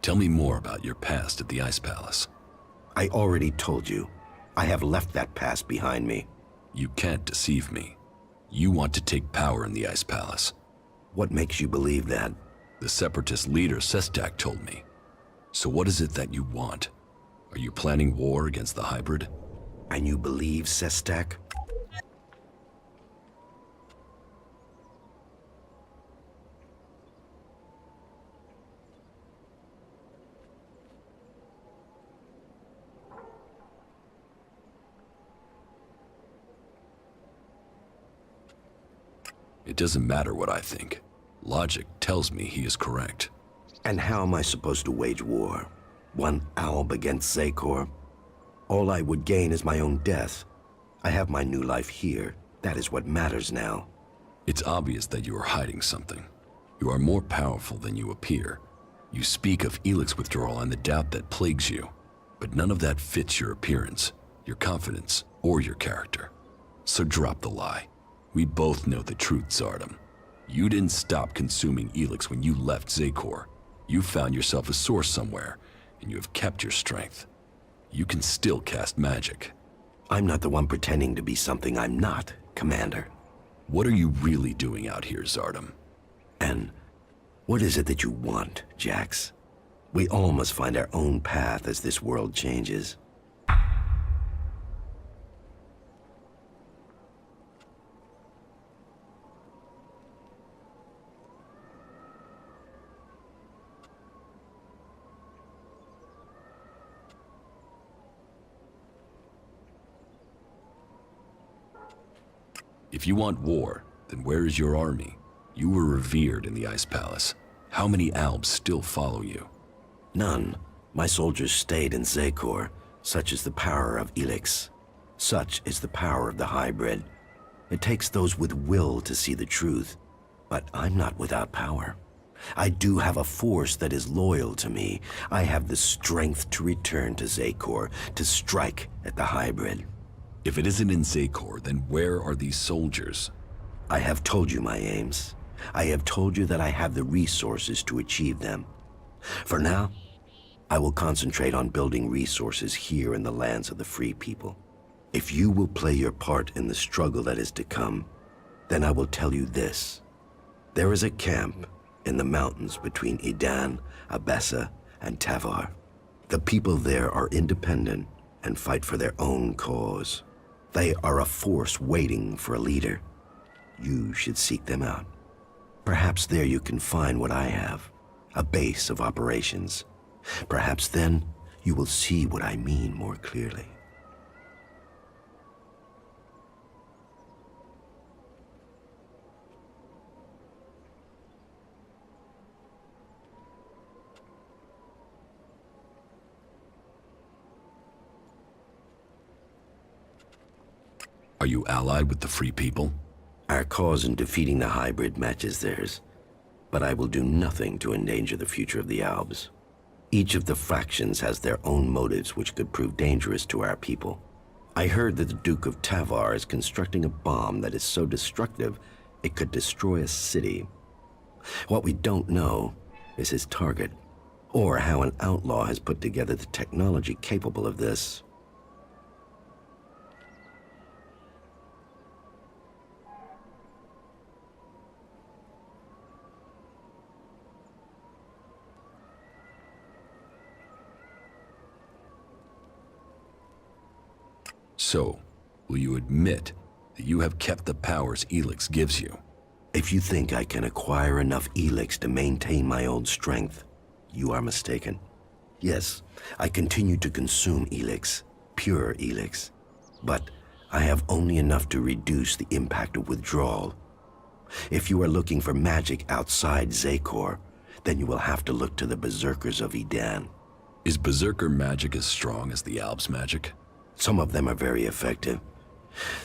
Tell me more about your past at the Ice Palace. I already told you. I have left that past behind me. You can't deceive me. You want to take power in the Ice Palace. What makes you believe that? The Separatist leader, Sestak, told me. So what is it that you want? Are you planning war against the hybrid? And you believe Sestak? It doesn't matter what I think. Logic tells me he is correct. And how am I supposed to wage war? One alb against Zakor? All I would gain is my own death. I have my new life here. That is what matters now. It's obvious that you are hiding something. You are more powerful than you appear. You speak of Elex withdrawal and the doubt that plagues you. But none of that fits your appearance, your confidence, or your character. So drop the lie. We both know the truth, Zardom. You didn't stop consuming Elex when you left Zakor. You found yourself a source somewhere, and you have kept your strength. You can still cast magic. I'm not the one pretending to be something I'm not, Commander. What are you really doing out here, Zardom? And what is it that you want, Jax? We all must find our own path as this world changes. If you want war, then where is your army? You were revered in the Ice Palace. How many Albs still follow you? None. My soldiers stayed in Zakor. Such is the power of Elex. Such is the power of the hybrid. It takes those with will to see the truth. But I'm not without power. I do have a force that is loyal to me. I have the strength to return to Zakor, to strike at the hybrid. If it isn't in Zakor, then where are these soldiers? I have told you my aims. I have told you that I have the resources to achieve them. For now, I will concentrate on building resources here in the lands of the free people. If you will play your part in the struggle that is to come, then I will tell you this. There is a camp in the mountains between Idan, Abessa, and Tavar. The people there are independent and fight for their own cause. They are a force waiting for a leader. You should seek them out. Perhaps there you can find what I have, a base of operations. Perhaps then you will see what I mean more clearly. Are you allied with the Free People? Our cause in defeating the hybrid matches theirs, but I will do nothing to endanger the future of the Albs. Each of the factions has their own motives which could prove dangerous to our people. I heard that the Duke of Tavar is constructing a bomb that is so destructive it could destroy a city. What we don't know is his target, or how an outlaw has put together the technology capable of this. So, will you admit that you have kept the powers Elex gives you? If you think I can acquire enough Elex to maintain my own strength, you are mistaken. Yes, I continue to consume Elex, pure Elex, but I have only enough to reduce the impact of withdrawal. If you are looking for magic outside Zakor, then you will have to look to the Berserkers of Idan. Is Berserker magic as strong as the Albs magic? Some of them are very effective.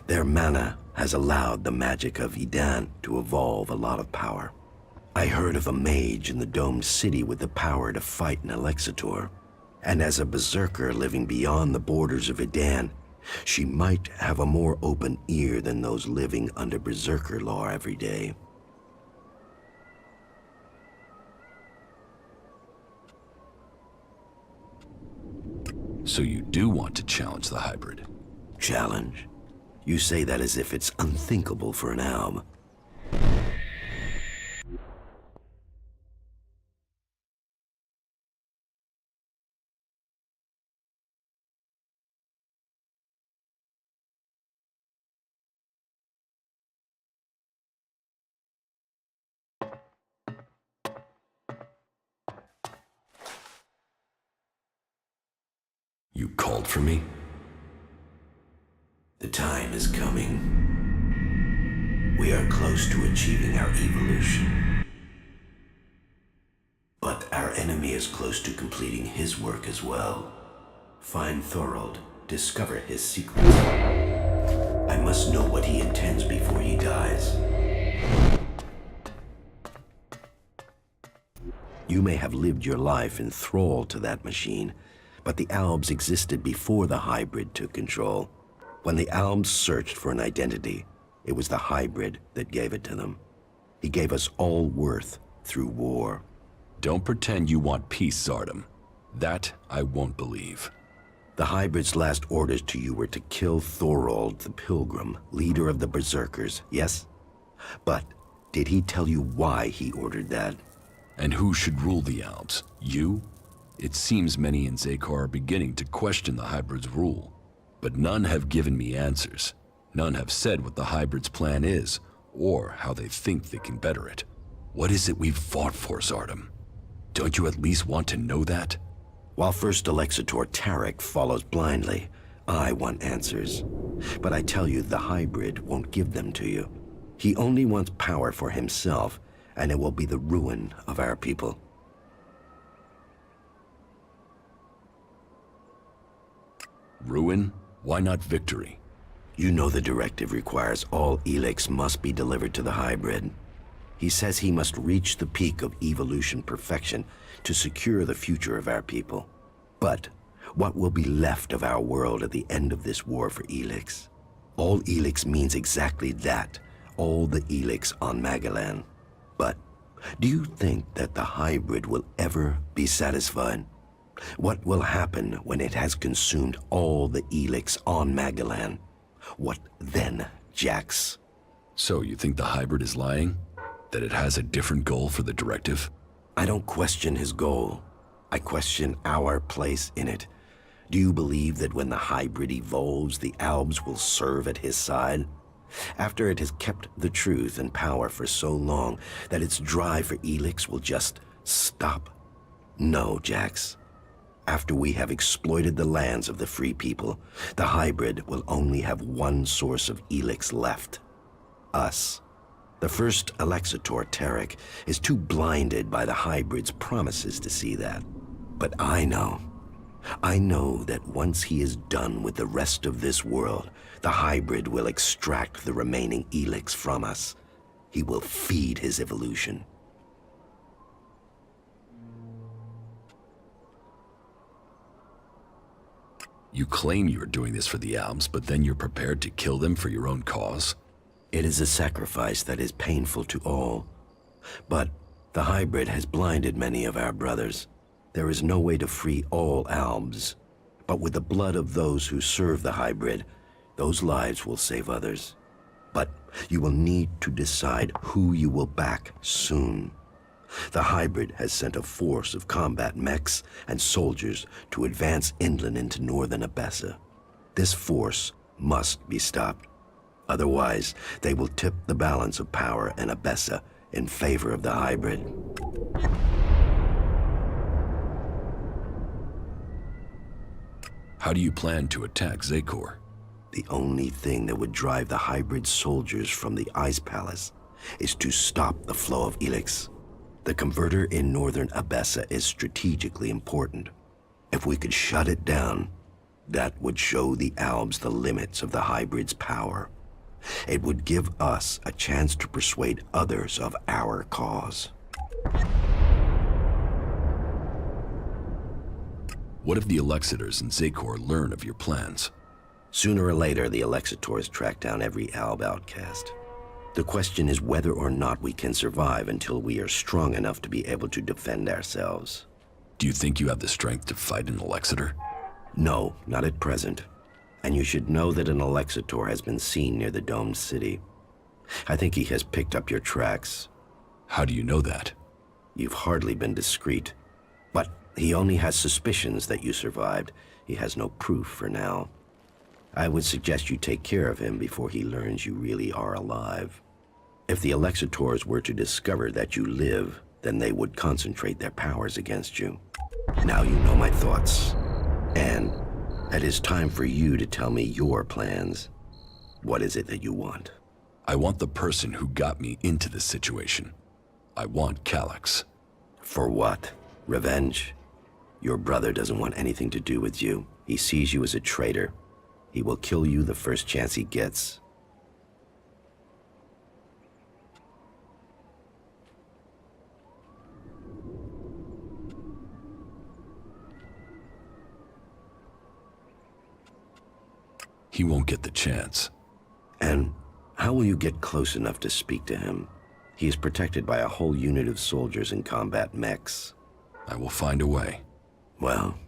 Their mana has allowed the magic of Idan to evolve a lot of power. I heard of a mage in the domed city with the power to fight an Alexitor. And as a berserker living beyond the borders of Idan, she might have a more open ear than those living under berserker law every day. So you do want to challenge the hybrid? Challenge? You say that as if it's unthinkable for an alb. You called for me? The time is coming. We are close to achieving our evolution. But our enemy is close to completing his work as well. Find Thorold, discover his secrets. I must know what he intends before he dies. You may have lived your life in thrall to that machine, but the Albs existed before the hybrid took control. When the Albs searched for an identity, it was the hybrid that gave it to them. He gave us all worth through war. Don't pretend you want peace, Zardom. That I won't believe. The hybrid's last orders to you were to kill Thorold the Pilgrim, leader of the Berserkers, yes? But did he tell you why he ordered that? And who should rule the Alps? You? It seems many in Zakor are beginning to question the hybrid's rule. But none have given me answers. None have said what the hybrid's plan is, or how they think they can better it. What is it we've fought for, Zardom? Don't you at least want to know that? While First Alexitor Tarek follows blindly, I want answers. But I tell you, the hybrid won't give them to you. He only wants power for himself, and it will be the ruin of our people. Ruin? Why not victory? You know the directive requires all Elex must be delivered to the hybrid. He says he must reach the peak of evolution perfection to secure the future of our people. But what will be left of our world at the end of this war for Elex? All Elex means exactly that, all the Elex on Magalan. But do you think that the hybrid will ever be satisfied? What will happen when it has consumed all the Elex on Magalan? What then, Jax? So you think the hybrid is lying? That it has a different goal for the directive? I don't question his goal. I question our place in it. Do you believe that when the hybrid evolves, the Albs will serve at his side? After it has kept the truth and power for so long that its drive for Elex will just stop? No, Jax. After we have exploited the lands of the free people, the hybrid will only have one source of Elex left. Us. The first Alexitor Tarek is too blinded by the hybrid's promises to see that. But I know that once he is done with the rest of this world, the hybrid will extract the remaining Elex from us. He will feed his evolution. You claim you are doing this for the Alps, but then you're prepared to kill them for your own cause? It is a sacrifice that is painful to all. But the hybrid has blinded many of our brothers. There is no way to free all Albs. But with the blood of those who serve the hybrid, those lives will save others. But you will need to decide who you will back soon. The hybrid has sent a force of combat mechs and soldiers to advance inland into northern Abessa. This force must be stopped. Otherwise, they will tip the balance of power in Abessa in favor of the hybrid. How do you plan to attack Zakor? The only thing that would drive the hybrid soldiers from the Ice Palace is to stop the flow of Elex. The converter in northern Abessa is strategically important. If we could shut it down, that would show the Albs the limits of the hybrid's power. It would give us a chance to persuade others of our cause. What if the Alexiters and Zakor learn of your plans? Sooner or later, the Alexitors track down every Alb outcast. The question is whether or not we can survive until we are strong enough to be able to defend ourselves. Do you think you have the strength to fight an Alexiter? No, not at present. And you should know that an Alexitor has been seen near the domed city. I think he has picked up your tracks. How do you know that? You've hardly been discreet. But he only has suspicions that you survived. He has no proof for now. I would suggest you take care of him before he learns you really are alive. If the Alexitors were to discover that you live, then they would concentrate their powers against you. Now you know my thoughts. And it is time for you to tell me your plans. What is it that you want? I want the person who got me into this situation. I want Calyx. For what? Revenge? Your brother doesn't want anything to do with you. He sees you as a traitor. He will kill you the first chance he gets. He won't get the chance. And how will you get close enough to speak to him? He is protected by a whole unit of soldiers in combat mechs. I will find a way. Well,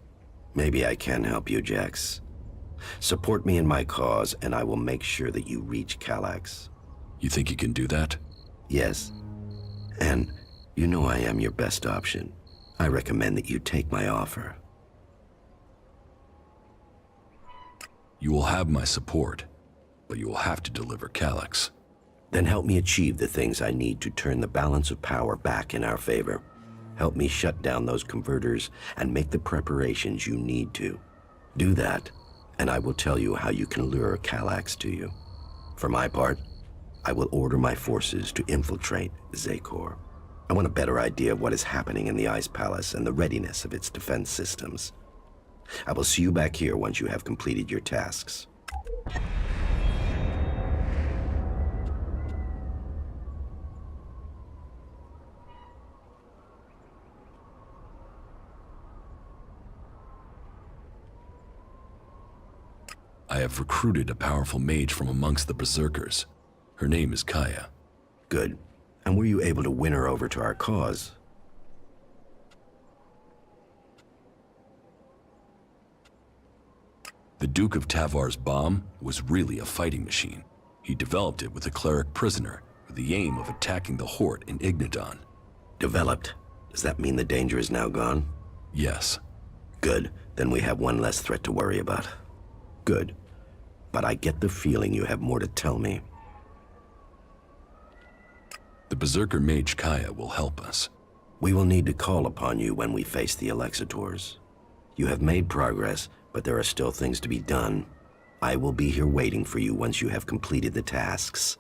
maybe I can help you, Jax. Support me in my cause, and I will make sure that you reach Calyx. You think you can do that? Yes. And you know I am your best option. I recommend that you take my offer. You will have my support, but you will have to deliver Calyx. Then help me achieve the things I need to turn the balance of power back in our favor. Help me shut down those converters and make the preparations you need to. Do that, and I will tell you how you can lure Calyx to you. For my part, I will order my forces to infiltrate Zakor. I want a better idea of what is happening in the Ice Palace and the readiness of its defense systems. I will see you back here once you have completed your tasks. I have recruited a powerful mage from amongst the Berserkers. Her name is Kaya. Good. And were you able to win her over to our cause? The Duke of Tavar's bomb was really a fighting machine. He developed it with a cleric prisoner with the aim of attacking the Horde in Ignadon. Developed. Does that mean the danger is now gone? Yes. Good. Then we have one less threat to worry about. Good. But I get the feeling you have more to tell me. The Berserker mage Kaya will help us. We will need to call upon you when we face the Alexitors. You have made progress, but there are still things to be done. I will be here waiting for you once you have completed the tasks.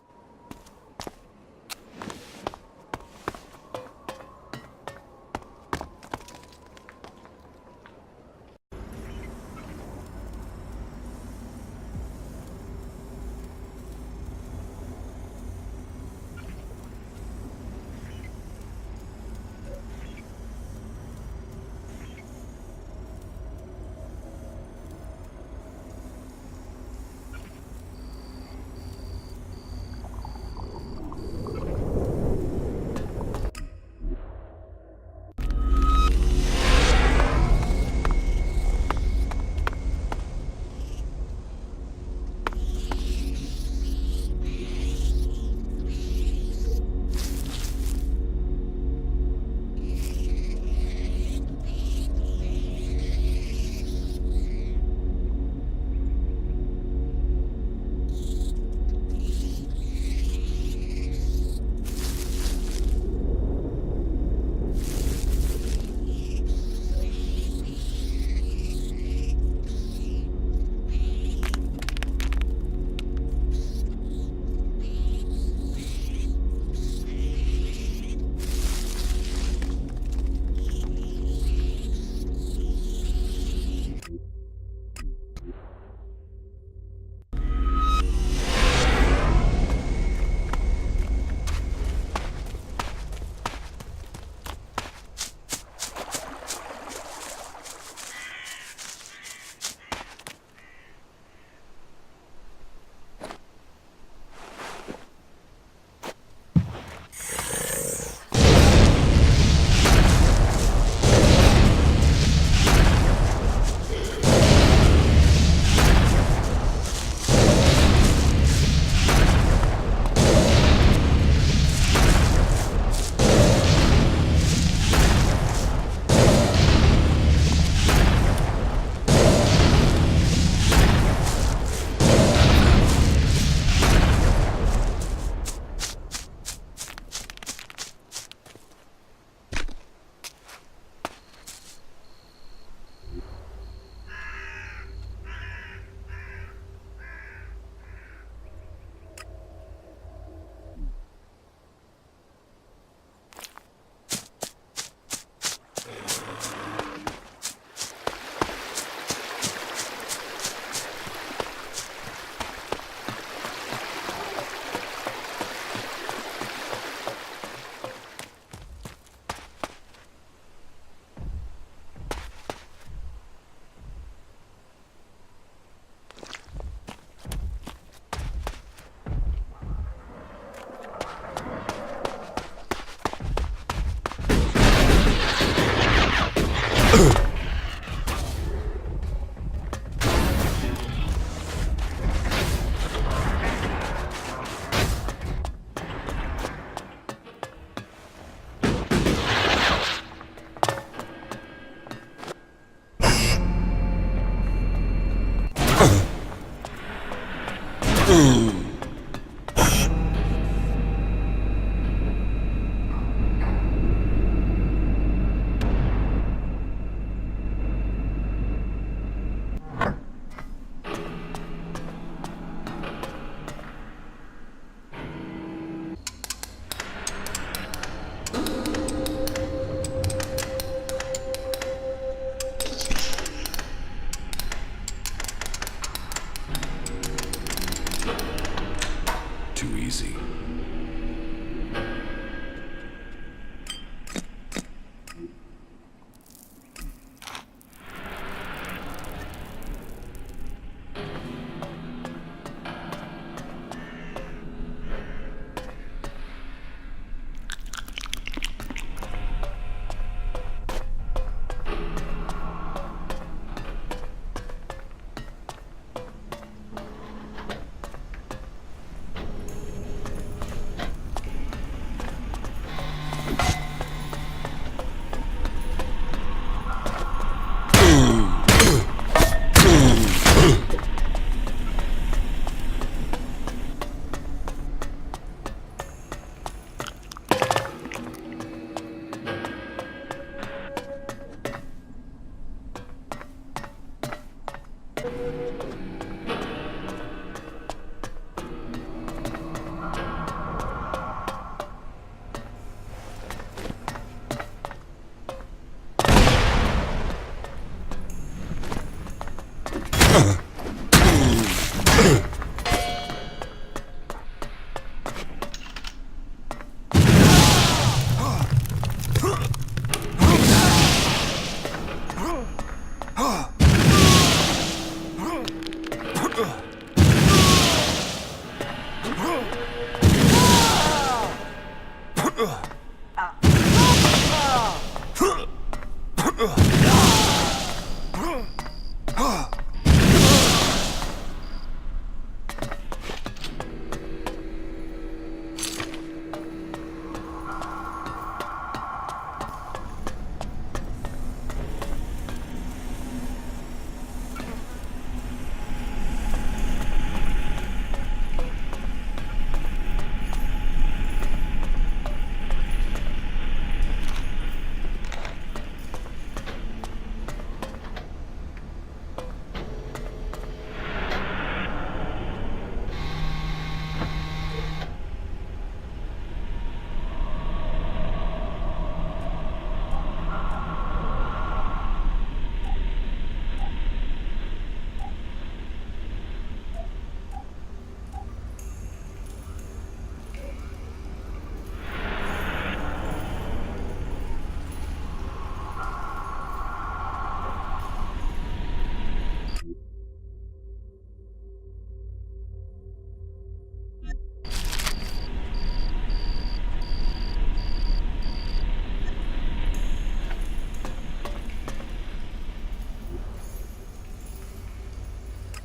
Too easy.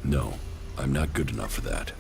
No, I'm not good enough for that.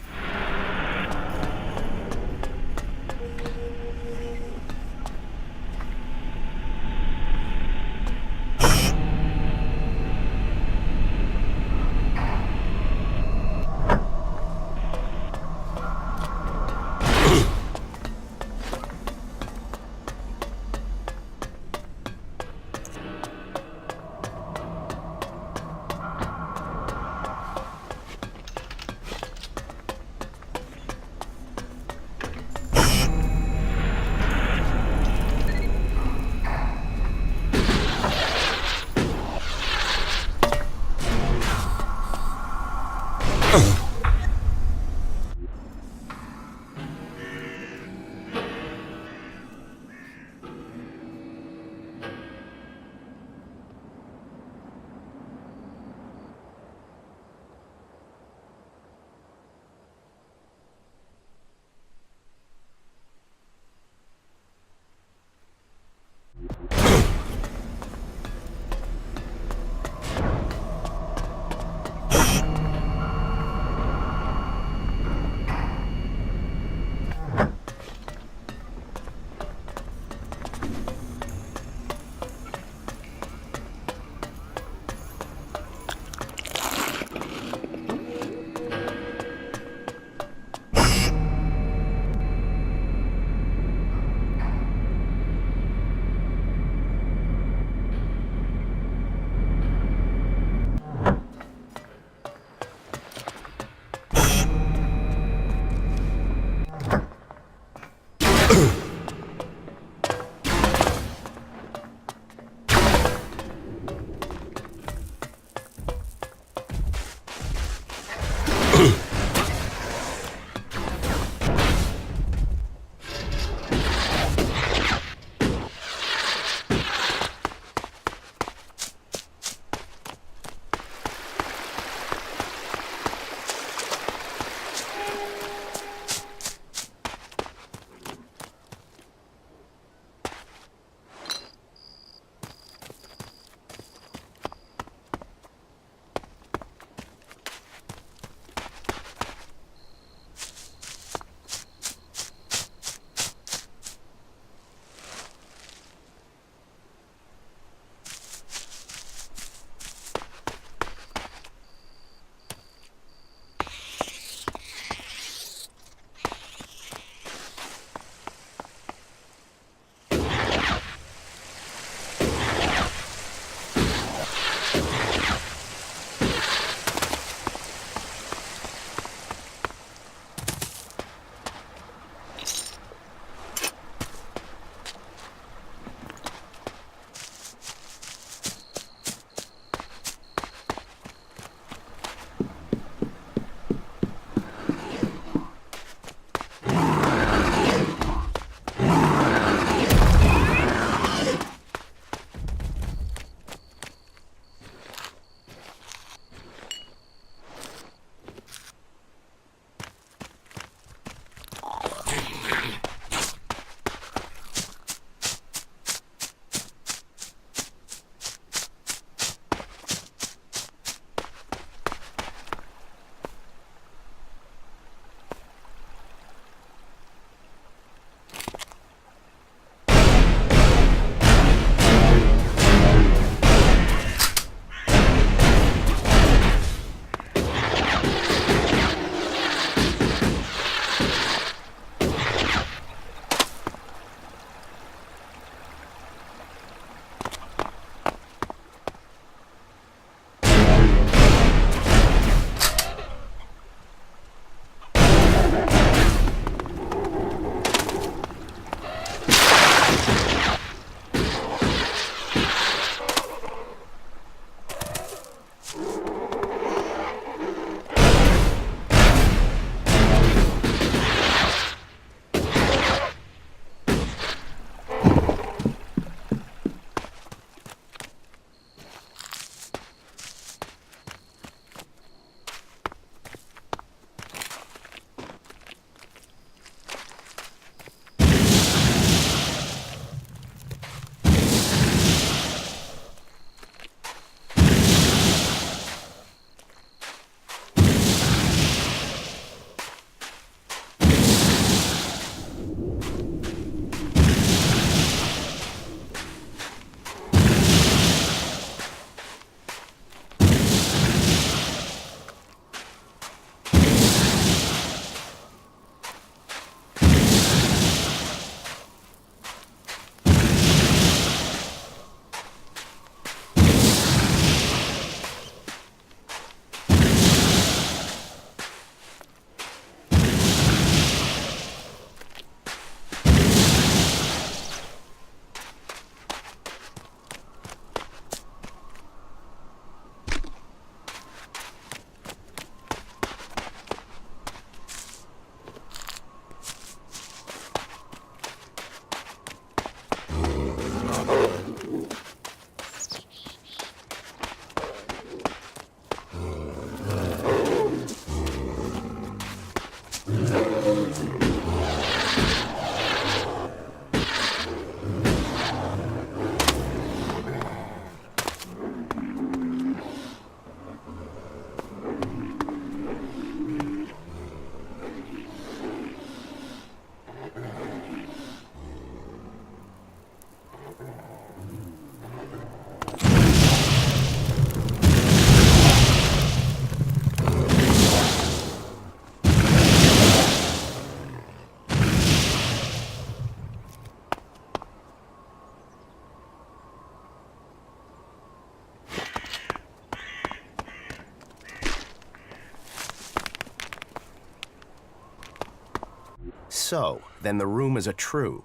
So, then the rumors are true.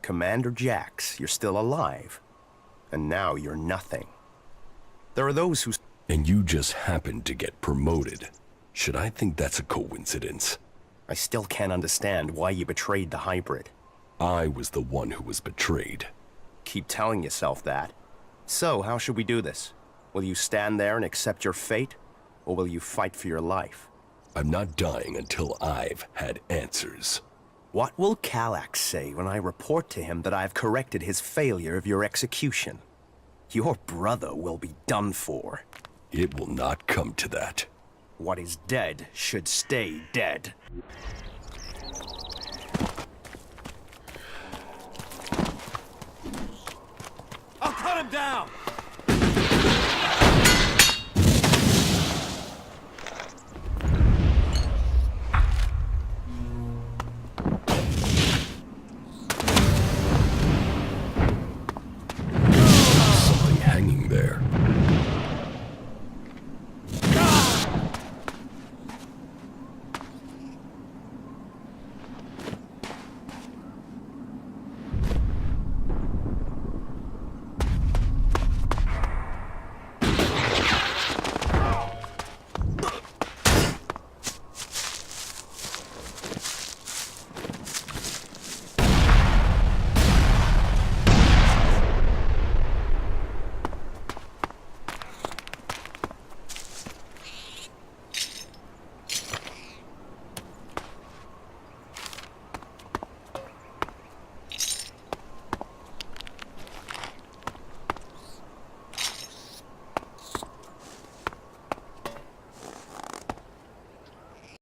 Commander Jax, you're still alive. And now you're nothing. There are those who... And you just happened to get promoted. Should I think that's a coincidence? I still can't understand why you betrayed the hybrid. I was the one who was betrayed. Keep telling yourself that. So, how should we do this? Will you stand there and accept your fate? Or will you fight for your life? I'm not dying until I've had answers. What will Kallax say when I report to him that I've corrected his failure of your execution? Your brother will be done for. It will not come to that. What is dead should stay dead. I'll cut him down!